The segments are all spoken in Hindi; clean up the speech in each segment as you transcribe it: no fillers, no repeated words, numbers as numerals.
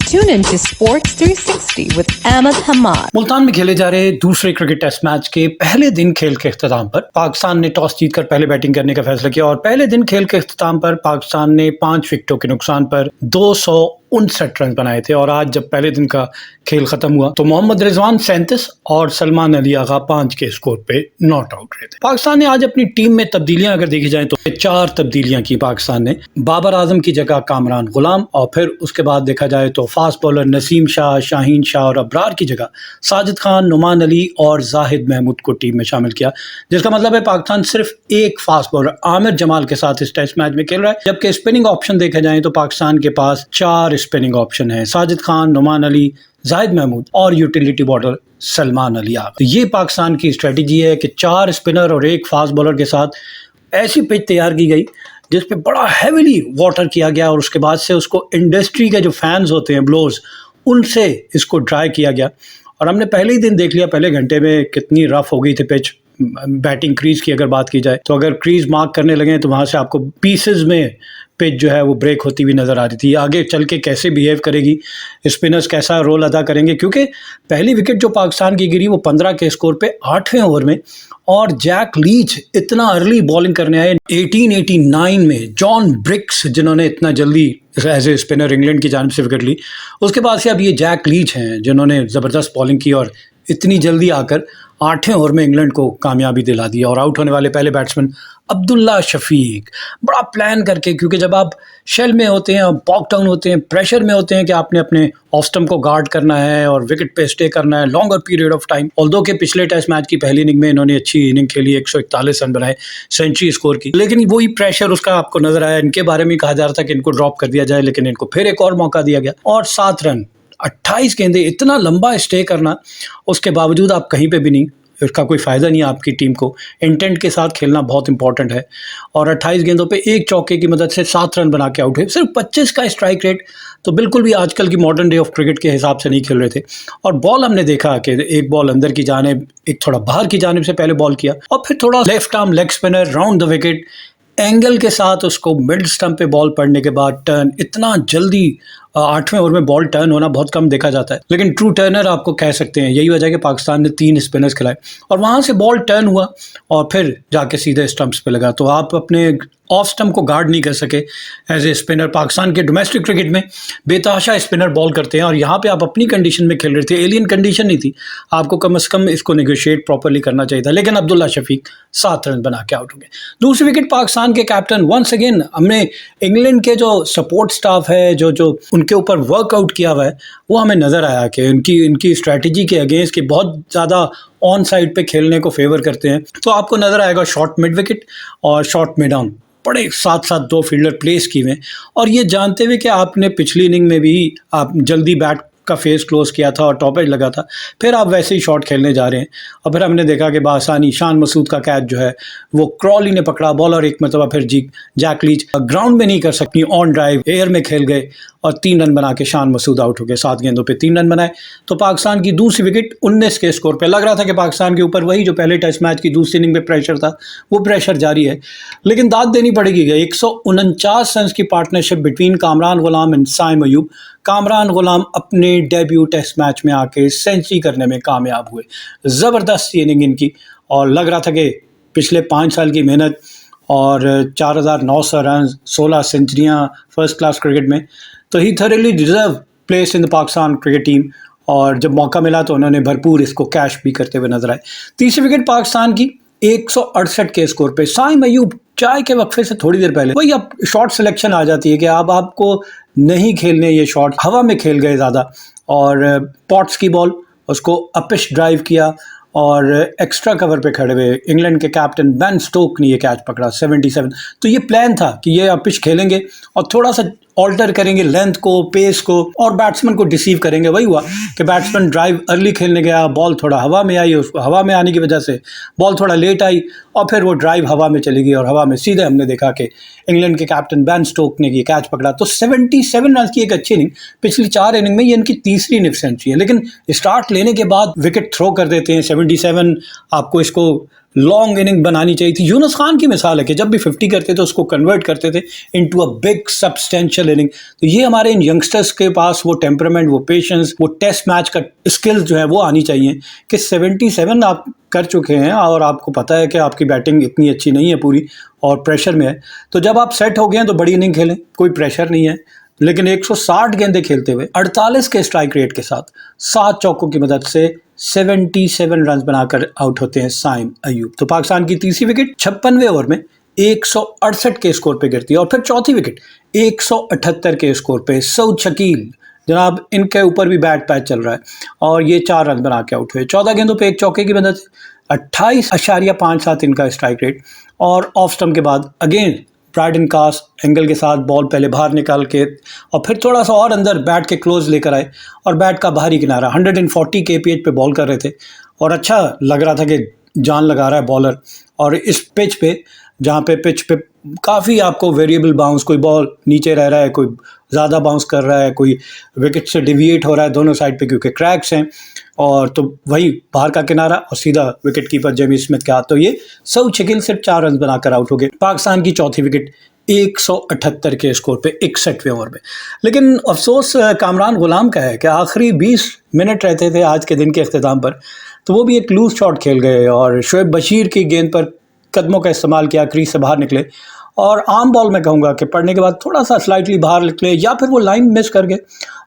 Tune in to Sports 360 with Ahmed Hamad. Multan में खेले जा रहे दूसरे क्रिकेट टेस्ट मैच के पहले दिन खेल के इख्तिताम पर पाकिस्तान ने टॉस जीतकर पहले बैटिंग करने का फैसला किया और पहले दिन खेल के इख्तिताम पर पाकिस्तान ने 5 विकेटों के नुकसान पर 259 रन बनाए थे। और आज जब पहले दिन का खेल खत्म हुआ तो मोहम्मद रिजवान 37 और सलमान अली आगा 5 के स्कोर पे नॉट आउट रहे थे। पाकिस्तान ने आज अपनी टीम में तब्दीलियां अगर देखी जाए तो 4 तब्दीलियां की पाकिस्तान ने। बाबर आजम की जगह कामरान गुलाम और फिर उसके बाद देखा जाए तो फास्ट बॉलर नसीम शाह, शाहीन शाह और अब्रार की जगह साजिद खान, नुमान अली और जाहिद महमूद को टीम में शामिल किया, जिसका मतलब है पाकिस्तान सिर्फ एक फास्ट बॉलर आमिर जमाल के साथ इस टेस्ट मैच में खेल रहा है। जबकि स्पिनिंग ऑप्शन देखा जाए तो पाकिस्तान के पास 4 स्पिनिंग ऑप्शन है, साजिद खान, नुमान अली, जाहिद महमूद और यूटिलिटी बॉलर सलमान अली आगा। तो ये पाकिस्तान की स्ट्रेटजी है कि 4 स्पिनर और एक फास्ट बॉलर के साथ ऐसी पिच तैयार की गई जिस पे बड़ा हैवीली वाटर किया गया और उसके बाद से उसको इंडस्ट्री के जो फैंस होते हैं, ब्लोअर्स, उनसे इसको ड्राई किया गया। और हमने पहले ही दिन देख लिया पहले घंटे में कितनी रफ हो गई थी पिच। बैटिंग क्रीज की अगर बात की जाए तो अगर क्रीज मार्क करने लगे तो वहाँ से आपको पीसेज में पिच जो है वो ब्रेक होती हुई नज़र आ रही थी। आगे चल के कैसे बिहेव करेगी, स्पिनर्स कैसा रोल अदा करेंगे, क्योंकि पहली विकेट जो पाकिस्तान की गिरी वो 15 के स्कोर पे 8वें ओवर में और जैक लीच इतना अर्ली बॉलिंग करने आए 1889 में। जॉन ब्रिक्स जिन्होंने इतना जल्दी एज ए स्पिनर इंग्लैंड की जानिब से विकेट ली, उसके बाद से अब ये जैक लीच हैं जिन्होंने ज़बरदस्त बॉलिंग की और इतनी जल्दी आकर 8वें ओवर में इंग्लैंड को कामयाबी दिला दी। और आउट होने वाले पहले बैट्समैन अब्दुल्ला शफीक बड़ा प्लान करके, क्योंकि जब आप शेल में होते हैं, पॉक डाउन होते हैं, प्रेशर में होते हैं कि आपने अपने ऑफ स्टंप को गार्ड करना है और विकेट पे स्टे करना है longer period of time. Although के पिछले टेस्ट मैच की पहली इनिंग में इन्होंने अच्छी इनिंग खेली, 141 रन बनाए, सेंचुरी स्कोर की, लेकिन वही प्रेशर उसका आपको नजर आया। इनके बारे में कहा जा रहा था कि इनको ड्रॉप कर दिया जाए, लेकिन इनको फिर एक और मौका दिया गया और 7 रन 28 गेंदें, इतना लंबा स्टे करना, उसके बावजूद आप कहीं पे भी नहीं, इसका कोई फ़ायदा नहीं है आपकी टीम को। इंटेंट के साथ खेलना बहुत इंपॉर्टेंट है और 28 गेंदों पे एक चौके की मदद से 7 रन बना के आउट हुए। सिर्फ 25 का स्ट्राइक रेट, तो बिल्कुल भी आजकल की मॉडर्न डे ऑफ क्रिकेट के हिसाब से नहीं खेल रहे थे। और बॉल हमने देखा कि एक बॉल अंदर की जानिब, एक थोड़ा बाहर की जानिब से पहले बॉल किया और फिर थोड़ा left arm leg spinner round the wicket angle के साथ उसको मिड स्टंप पे बॉल पड़ने के बाद टर्न। इतना जल्दी 8वें ओवर में बॉल टर्न होना बहुत कम देखा जाता है, लेकिन ट्रू टर्नर आपको कह सकते हैं। यही वजह है कि पाकिस्तान ने 3 स्पिनर्स खिलाए और वहाँ से बॉल टर्न हुआ और फिर जाके सीधे स्टंप्स पे लगा। तो आप अपने ऑफ स्टंप को गार्ड नहीं कर सके एज ए स्पिनर। पाकिस्तान के डोमेस्टिक क्रिकेट में बेतहाशा स्पिनर बॉल करते हैं और यहाँ पे आप अपनी कंडीशन में खेल रहे थे, एलियन कंडीशन नहीं थी, आपको कम से कम इसको नेगोशिएट प्रॉपरली करना चाहिए था। लेकिन अब्दुल्ला शफीक 7 रन बना के आउट हो गए। दूसरी विकेट पाकिस्तान के कैप्टन, वंस अगेन हमने इंग्लैंड के जो सपोर्ट स्टाफ है, जो उनके ऊपर वर्कआउट किया हुआ है, वो हमें नज़र आया कि इनकी स्ट्रैटेजी के अगेंस्ट कि बहुत ज़्यादा ऑन साइड पे खेलने को फेवर करते हैं। तो आपको नज़र आएगा शॉर्ट मिड विकेट और शॉर्ट मिड ऑन बड़े साथ साथ 2 फील्डर प्लेस किए हुए, और ये जानते हुए कि आपने पिछली इनिंग में भी आप जल्दी बैट का फेस क्लोज किया था और टॉप एज लगा था, फिर आप वैसे ही शॉट खेलने जा रहे हैं। और फिर हमने देखा कि बासानी शान मसूद का कैच जो है वो क्रॉली ने पकड़ा, बॉलर एक मरतबा फिर जैक लीच ग्राउंड में नहीं कर सकती, ऑन ड्राइव एयर में खेल गए और 3 रन बना के शान मसूद आउट हो गए। 7 गेंदों पे 3 रन बनाए। तो पाकिस्तान की दूसरी विकेट 19 के स्कोर पे। लग रहा था कि पाकिस्तान के ऊपर वही जो पहले टेस्ट मैच की दूसरी इनिंग में प्रेशर था, वो प्रेशर जारी है, लेकिन दाद देनी पड़ेगी। 149 रन की partnership between Kamran Ghulam and Saim Ayub. Kamran Ghulam अपने डेब्यू टेस्ट मैच में आके सेंचुरी करने में कामयाब हुए। ज़बरदस्त इनिंग इनकी, और लग रहा था कि पिछले 5 साल की मेहनत और 4900 रन, 16 सेंचुरियाँ फर्स्ट क्लास क्रिकेट में, तो he thoroughly deserve place in the Pakistan cricket team. और जब मौका मिला तो उन्होंने भरपूर इसको कैश भी करते हुए नजर आए। तीसरी विकेट पाकिस्तान की 168 के स्कोर पे। साइम अयूब चाय के वक्फे से थोड़ी देर पहले वही अब शॉट सिलेक्शन आ जाती है कि अब आपको नहीं खेलने ये शॉट, हवा में खेल गए ज़्यादा और पॉट्स की बॉल, उसको अपिश ड्राइव किया और एक्स्ट्रा कवर पे खड़े हुए इंग्लैंड के कैप्टन बेन स्टोक ने ये कैच पकड़ा 77। तो ये प्लान था कि ये अपिश खेलेंगे और थोड़ा सा ऑल्टर करेंगे लेंथ को, पेस को, और बैट्समैन को डिसीव करेंगे। वही हुआ कि बैट्समैन ड्राइव अर्ली खेलने गया, बॉल थोड़ा हवा में आई, उसको हवा में आने की वजह से बॉल थोड़ा लेट आई और फिर वो ड्राइव हवा में चली गई और हवा में सीधे हमने देखा कि इंग्लैंड के कैप्टन बेन स्टोक ने ये कैच पकड़ा। तो 77 रन की एक अच्छी इनिंग। पिछली 4 इनिंग में ये इनकी तीसरी इनिंग सेंचुरी है, लेकिन स्टार्ट लेने के बाद विकेट थ्रो कर देते हैं। 77 आपको इसको लॉन्ग इनिंग बनानी चाहिए थी। यूनुस खान की मिसाल है कि जब भी 50 करते थे उसको कन्वर्ट करते थे into a big substantial inning. तो ये हमारे इन यंगस्टर्स के पास वो टेम्परामेंट, वो पेशेंस, वो टेस्ट मैच का स्किल्स जो है वो आनी चाहिए कि 77 आप कर चुके हैं और आपको पता है कि आपकी बैटिंग इतनी अच्छी नहीं है पूरी और प्रेशर में है। तो जब आप सेट हो गए हैं तो बड़ी इनिंग खेलें, कोई प्रेशर नहीं है। लेकिन 160 गेंदें खेलते हुए 48 के स्ट्राइक रेट के साथ 7 चौकों की मदद से 77 रन बनाकर आउट होते हैं साइम अयूब। तो पाकिस्तान की तीसरी विकेट 56वें ओवर में 168 के स्कोर पे गिरती है और फिर चौथी विकेट 178 के स्कोर पे सऊद शकील, जनाब इनके ऊपर भी बैट पैच चल रहा है और ये 4 रन बना के आउट हुए। 14 गेंदों पे एक चौके की मदद से 28.57 इनका स्ट्राइक रेट और ऑफ स्टंप के बाद अगेन ब्राइडन कास एंगल के साथ बॉल पहले बाहर निकाल के और फिर थोड़ा सा और अंदर बैट के क्लोज लेकर आए और बैट का बाहरी किनारा 140 kph पे बॉल कर रहे थे और अच्छा लग रहा था कि जान लगा रहा है बॉलर। और इस पिच पे जहाँ पे पिच पे काफ़ी आपको वेरिएबल बाउंस, कोई बॉल नीचे रह रहा है, कोई ज़्यादा बाउंस कर रहा है, कोई विकेट से डिविएट हो रहा है दोनों साइड पे क्योंकि क्रैक्स हैं। और तो वही बाहर का किनारा और सीधा विकेट कीपर जेमी स्मिथ के हाथ। तो ये सऊद शकील सिर्फ 4 रन बनाकर आउट हो गए। पाकिस्तान की चौथी विकेट 178 के स्कोर पे 61वें ओवर में। लेकिन अफसोस कामरान गुलाम का है कि आखिरी 20 मिनट रहते थे आज के दिन के अख्ताम पर, तो वो भी एक लूज शॉट खेल गए और शोएब बशीर की गेंद पर कदमों का इस्तेमाल किया, क्रीज से बाहर निकले और आम बॉल में कहूँगा कि पड़ने के बाद थोड़ा सा स्लाइटली बाहर निकले या फिर वो लाइन मिस कर गए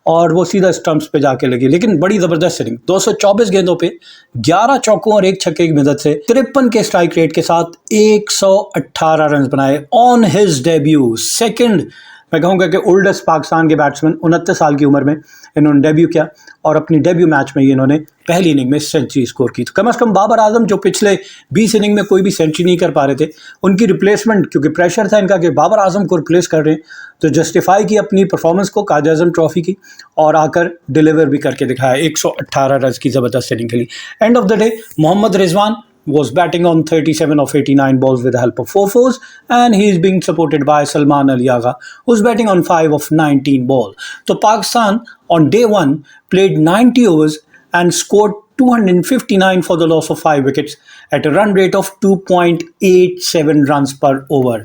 और वो सीधा स्टंप्स पे जाके लगी। लेकिन बड़ी ज़बरदस्त इनिंग, 224 गेंदों पे 11 चौकों और 1 छक्के की मदद से 53 के स्ट्राइक रेट के साथ 118 रन बनाए ऑन हिज डेब्यू। सेकंड मैं कहूँगा कि ओल्डेस्ट पाकिस्तान के बैट्समैन 29 साल की उम्र में इन्होंने डेब्यू किया और अपनी डेब्यू मैच में ही इन्होंने पहली इनिंग में सेंचुरी स्कोर की। तो कम से कम बाबर आजम जो पिछले 20 इनिंग में कोई भी सेंचुरी नहीं कर पा रहे थे, उनकी रिप्लेसमेंट क्योंकि प्रेशर था इनका कि बाबर आजम को रिप्लेस कर रहे हैं, तो जस्टिफाई की अपनी परफॉर्मेंस को कायद आजम ट्रॉफी की और आकर डिलीवर भी करके दिखाया। 118 रन की ज़बरदस्त इनिंग खेली। End of the day Mohammad Rizwan was batting on 37 of 89 balls with the help of 4 fours, and he is being supported by Salman Ali Agha, who's batting on 5 of 19 balls. So Pakistan on day 1 played 90 overs and scored 259 for the loss of 5 wickets at a run rate of 2.87 runs per over.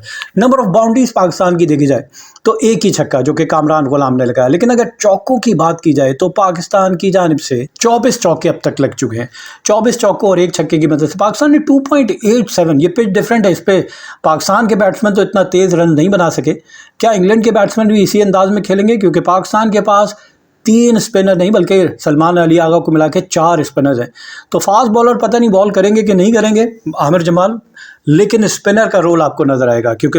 Number of boundaries Pakistan की देखी जाए तो एक ही छक्का जो कि कामरान गुलाम ने लगाया। लेकिन अगर चौकों की बात की जाए तो पाकिस्तान की जानिब से 24 चौके अब तक लग चुके हैं। 24 चौकों और 1 छक्के की मदद से पाकिस्तान ने 2.87, ये पिच डिफरेंट है, इस पे पाकिस्तान के बैट्समैन तो इतना तेज़ रन नहीं बना सके। क्या इंग्लैंड के बैट्समैन भी इसी अंदाज में खेलेंगे? क्योंकि पाकिस्तान के पास 3 स्पिनर नहीं बल्कि सलमान अली आगा को मिला के 4 स्पिनर्स हैं। तो फास्ट बॉलर पता नहीं बॉल करेंगे कि नहीं करेंगे आमिर जमाल, लेकिन स्पिनर का रोल आपको नजर आएगा क्योंकि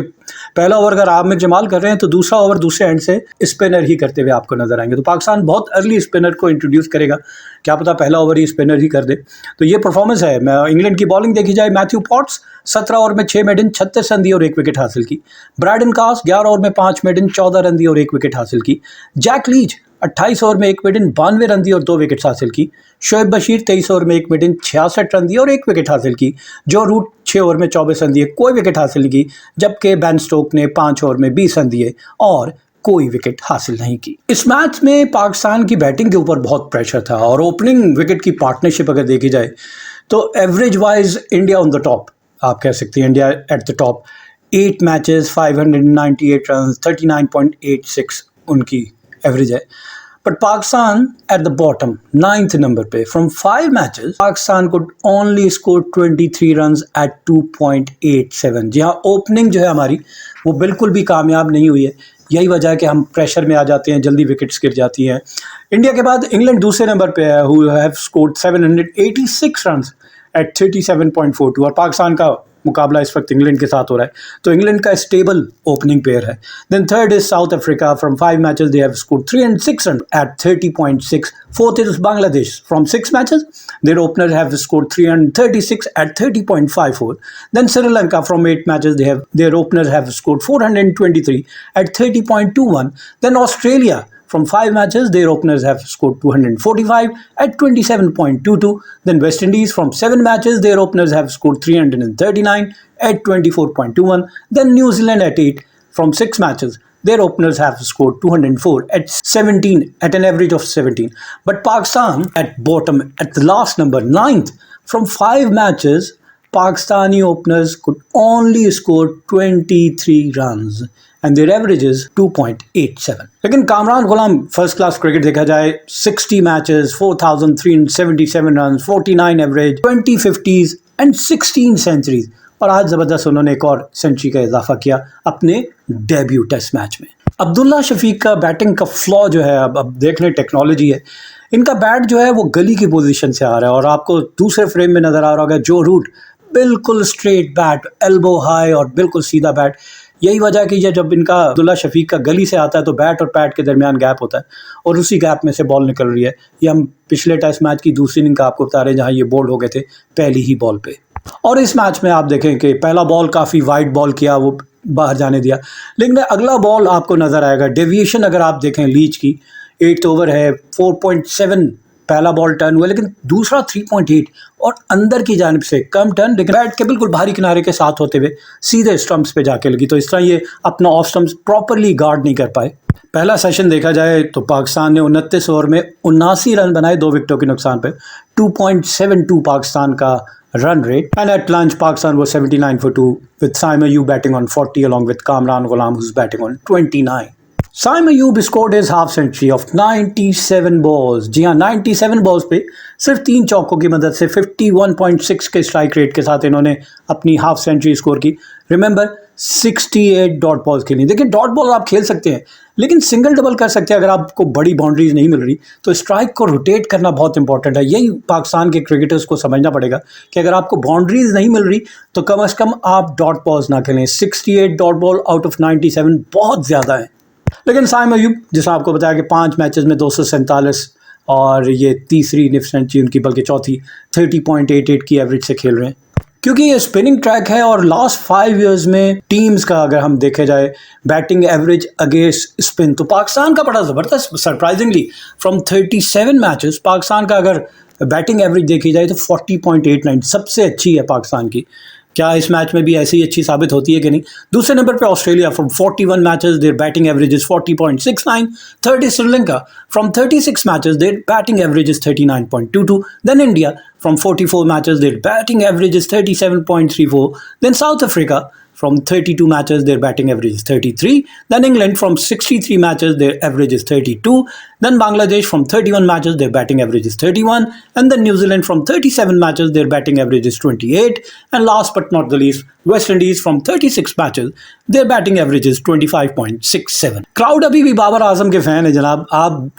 पहला ओवर अगर आमिर जमाल कर रहे हैं तो दूसरा ओवर दूसरे एंड से स्पिनर ही करते हुए आपको नजर आएंगे। तो पाकिस्तान बहुत अर्ली स्पिनर को इंट्रोड्यूस करेगा, क्या पता पहला ओवर ही स्पिनर ही कर दे। तो ये परफॉर्मेंस है। इंग्लैंड की बॉलिंग देखी जाए, मैथ्यू पॉट्स 17 ओवर में 6 मेडन 36 रन दिए और 1 विकेट हासिल की। ब्राइडन कास 11 ओवर में 5 मेडन 14 रन दिए और 1 विकेट हासिल की। जैक लीच 28 ओवर में 1 मेडन 92 रन दिए और 2 विकेट हासिल की। शोएब बशीर 23 ओवर में 1 मेडन 66 रन दिए और 1 विकेट हासिल की। जो रूट 6 ओवर में 24 रन दिए, कोई विकेट हासिल नहीं की, जबकि बेन स्टोक ने 5 ओवर में 20 रन दिए और कोई विकेट हासिल नहीं की। इस मैच में पाकिस्तान की बैटिंग के ऊपर बहुत प्रेशर था और ओपनिंग विकेट की पार्टनरशिप अगर देखी जाए तो average wise India on the top, आप कह सकते हैं India at the top. 8 matches 598 run 39.86 उनकी एवरेज है। But Pakistan at the bottom 9th number पे। From 5 matches Pakistan could only score 23 runs at 2.87। जी हाँ, ओपनिंग जो है हमारी वो बिल्कुल भी कामयाब नहीं हुई है। यही वजह है कि हम प्रेशर में आ जाते हैं, जल्दी विकेट्स गिर जाती हैं। इंडिया के बाद इंग्लैंड दूसरे नंबर पे है, who have scored 786 runs at 37.42 और पाकिस्तान का मुकाबला इस वक्त इंग्लैंड के साथ हो रहा है। तो इंग्लैंड का स्टेबल ओपनिंग पेयर है। Then third is South Africa. From 5 matches they have scored 306 run at 30.6। Fourth is Bangladesh. From 6 matches their opener have scored 336 at 30.54। Then Sri Lanka from 8 matches their openers have scored 423 at 30.21. Then Australia from 5 matches their openers have scored 245 at 27.22. Then West Indies from 7 matches their openers have scored 339 at 24.21. Then New Zealand at 8 from 6 matches their openers have scored 204 at 17 at an average of 17. But Pakistan at bottom at the last number 9th from 5 matches Pakistani openers could only score 23 runs and their average is 2.87. लेकिन Kamran Ghulam first class cricket देखा जाए 60 matches 4,377 run 49 average 20 50s and 16 centuries और आज ज़बरदस्त उन्होंने एक और सेंचुरी का इजाफा किया अपने डेब्यू टेस्ट मैच में। अब्दुल्ला शफीक का बैटिंग का फ्लॉ जो है अब देख लें टेक्नोलॉजी है, इनका बैट जो है वो गली की पोजीशन से आ रहा है और आपको दूसरे फ्रेम में नज़र आ रहा होगा जो रूट बिल्कुल स्ट्रेट बैट एल्बो हाई और बिल्कुल सीधा बैट। यही वजह कि ये जब इनका अब्दुल्ला शफीक का गली से आता है तो बैट और पैड के दरमियान गैप होता है और उसी गैप में से बॉल निकल रही है। ये हम पिछले टेस्ट मैच की दूसरी इनिंग का आपको बता रहे हैं जहाँ ये बोल्ड हो गए थे पहली ही बॉल पे। और इस मैच में आप देखें कि पहला बॉल काफ़ी वाइड बॉल किया, वो बाहर जाने दिया, लेकिन अगला बॉल आपको नज़र आएगा डेविएशन अगर आप देखें लीच की 8th ओवर है 4.7 पहला बॉल टर्न हुआ लेकिन दूसरा 3.8 और अंदर की जानिब से कम टर्न लेकिन बैट के बिल्कुल बाहरी किनारे के साथ होते हुए सीधे स्टंप्स पे जाके लगी, तो इस तरह ये अपना ऑफ स्टंप्स प्रॉपरली गार्ड नहीं कर पाए। पहला सेशन देखा जाए तो पाकिस्तान ने 29 ओवर में 79 रन बनाए 2 विकेटों के नुकसान पे 2.72 पाकिस्तान का run rate, and at lunch Pakistan was 79 for 2 with Saim Ayub batting on 40 along with Kamran Ghulam who's batting on 29. Saim Ayub scored his half century of 97 balls। जी हाँ 97 बॉल्स पे सिर्फ 3 चौकों की मदद से 51.6 के स्ट्राइक रेट के साथ इन्होंने अपनी हाफ सेंचुरी स्कोर की। रिमेंबर 68 डॉट बॉल्स खेली। देखिए डॉट बॉल आप खेल सकते हैं लेकिन सिंगल डबल कर सकते हैं अगर आपको बड़ी बाउंड्रीज नहीं मिल रही तो स्ट्राइक को रोटेट करना बहुत इंपॉर्टेंट है। यही पाकिस्तान के क्रिकेटर्स को समझना पड़ेगा कि अगर आपको बाउंड्रीज नहीं मिल रही तो कम से कम आप डॉट बॉल्स ना खेलें। 68 डॉट बॉल आउट ऑफ 97 बहुत ज़्यादा है। लेकिन साइम अयूब जिसमें आपको बताया कि 5 मैचेस में 247 और ये तीसरी निफ सेंचुरी उनकी बल्कि चौथी 30.88 की एवरेज से खेल रहे हैं। क्योंकि ये स्पिनिंग ट्रैक है और लास्ट 5 इयर्स में टीम्स का अगर हम देखे जाए बैटिंग एवरेज अगेंस्ट स्पिन तो पाकिस्तान का बड़ा ज़बरदस्त सरप्राइजिंगली फ्रॉम 37 मैचेस पाकिस्तान का अगर बैटिंग एवरेज देखी जाए तो 40.89 सबसे अच्छी है पाकिस्तान की। क्या इस मैच में भी ऐसी ही अच्छी साबित होती है कि नहीं। दूसरे नंबर पे Australia from 41 matches their batting average is 40.69। Third is Sri Lanka from 36 matches their batting average is 39.22। Then India from 44 matches their batting average is 37.34। Then South Africa from 32 matches their batting average is 33. Then England from 63 matches their average is 32. Then Bangladesh from 31 matches their batting average is 31. And then New Zealand from 37 matches their batting average is 28. And last but not the least West Indies from 36 matches their batting average is 25.67. Crowd अभी भी बाबर आजम के फैन है जनाब। आप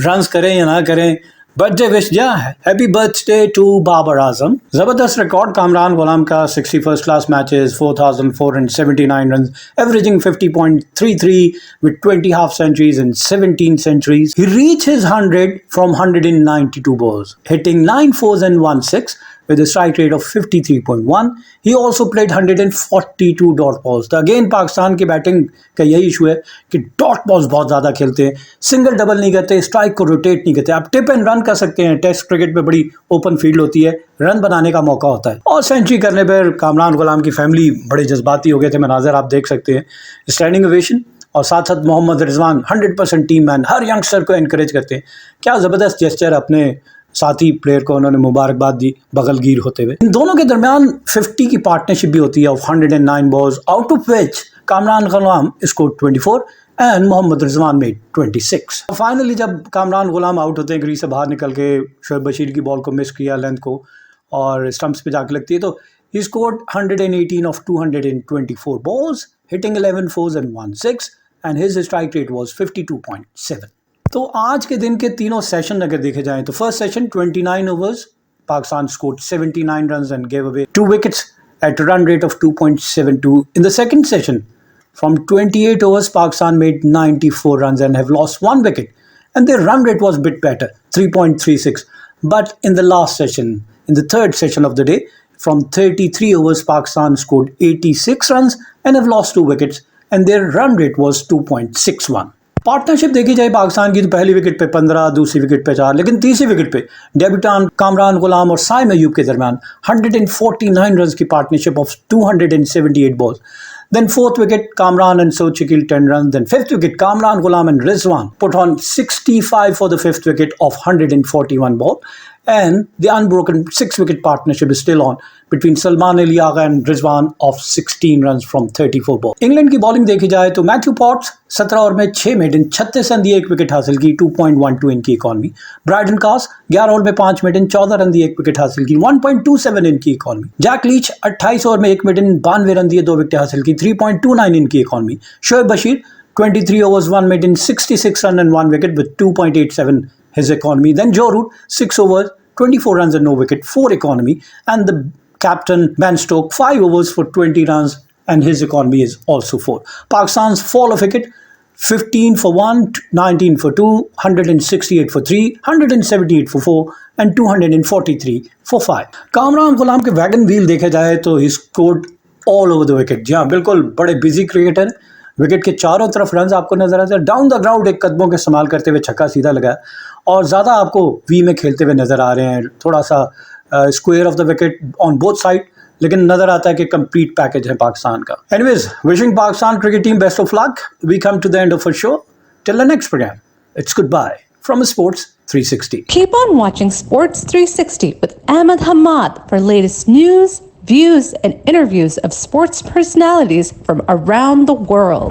रन्स करें या ना करें बर्थडे विश जा है। Happy birthday to Babar Azam. जबरदस्त रिकॉर्ड कामरान गुलाम का 61 class matches 4,479 run averaging 50.33 with 20 half centuries and 17 centuries. He reached his 100 from 192 balls, hitting 9 fours and 1 6 with a strike rate of 53.1. He also played 142 dot balls. तो अगेन पाकिस्तान की बैटिंग का यही इशू है कि डॉट बॉल्स बहुत ज़्यादा खेलते हैं, सिंगल डबल नहीं करते, स्ट्राइक को रोटेट नहीं करते। आप टिप एंड रन कर सकते हैं, टेस्ट क्रिकेट में बड़ी ओपन फील्ड होती है, रन बनाने का मौका होता है। और सेंचुरी करने पर कामरान गुलाम की फैमिली बड़े जज्बाती हो गए थे, मनाजर आप देख सकते हैं, स्टैंडिंग ओवेशन। और साथ साथ मोहम्मद रिजवान 100% टीम मैन हर यंगस्टर को एनकरेज करते हैं। क्या ज़बरदस्त जेस्चर, अपने साथी प्लेयर को उन्होंने मुबारकबाद दी बगलगीर होते हुए। इन दोनों के दरमियान 50 की पार्टनरशिप भी होती है of 109 balls out of which Kamran Ghulam scored 24 and Mohammad Rizwan made 26। Finally जब कामरान गुलाम आउट होते हैं, ग्रीज से बाहर निकल के शोएब बशीर की बॉल को मिस किया लेंथ को और स्टंप्स पे जाके लगती है, तो he scored 118 of 224 balls hitting 11 fours and 1 6 and his strike rate was 52.7। तो आज के दिन के तीनों सेशन अगर देखे जाएं तो first session 29 overs Pakistan scored 79 runs and gave away 2 wickets at a run rate of 2.72. In the second session from 28 overs Pakistan made 94 runs and have lost 1 wicket and their run rate was a bit better 3.36. But in the last session, in the third session of the day, from 33 overs Pakistan scored 86 runs and have lost 2 wickets and their run rate was 2.61. Partnership देखी जाए पाकिस्तान की तो पहली विकेट पे 15, दूसरी विकेट पे 4, लेकिन तीसरी विकेट पे डेब्यूटान कामरान गुलाम और साइम अयूब के दरमियान 149 रन की partnership of 278 balls. Then fourth wicket, Kamran and Sochi killed 10 runs. Then fifth wicket, Kamran Ghulam and Rizwan put on 65 for the fifth wicket of 141 ball. And the unbroken 6-wicket partnership is still on between Salman Ali Agha and Rizwan of 16 runs from 34 balls. England की बॉलिंग देखी जाए तो मैथ्यू पॉट्स 17 ओवर में 6 मेडन 36 रन दिए 1 विकेट हासिल की 2.12 इनकी इकॉनमी। ब्राइडन कास 11 ओवर में 5 मेडन 14 रन दिए 1 विकेट हासिल की 1.27 इनकी इकॉनमी। जैक लीच 28 ओवर में 1 मेडन 92 रन दिए 2 विकेट हासिल की 3.29 इनकी economy. Shoaib Bashir 23 overs 1 maiden 66 run and 1 wicket with 2.87 his economy. Then Joe Root 6 overs 24 runs and no wicket 4 economy, and the captain Ben Stokes 5 overs for 20 runs and his economy is also 4. Pakistan's fall of wicket 15 for 1, 19 for 2, 168 for 3, 178 for 4 and 243 for 5. Kamran गुलाम के वैगन व्हील देखे जाए तो he scored all over the wicket. जी हाँ, बिल्कुल बड़े बिजी क्रिकेटर, विकेट के चारों तरफ रन आपको नजर आते हैं। डाउन द ग्राउंड एक कदमों के इस्तेमाल करते हुए छक्का सीधा लगाया और ज़्यादा आपको वी में खेलते हुए नजर आ रहे हैं, थोड़ा सा square of the wicket on both side, लेकिन नजर आता है कि कंप्लीट पैकेज है पाकिस्तान का। Anyways, wishing Pakistan cricket team best of luck. We come to the end of a show. Till the next program, it's good bye from Sports 360. Keep on watching Sports 360 with Ahmed Hamad for latest news, views, and interviews of sports personalities from around the world.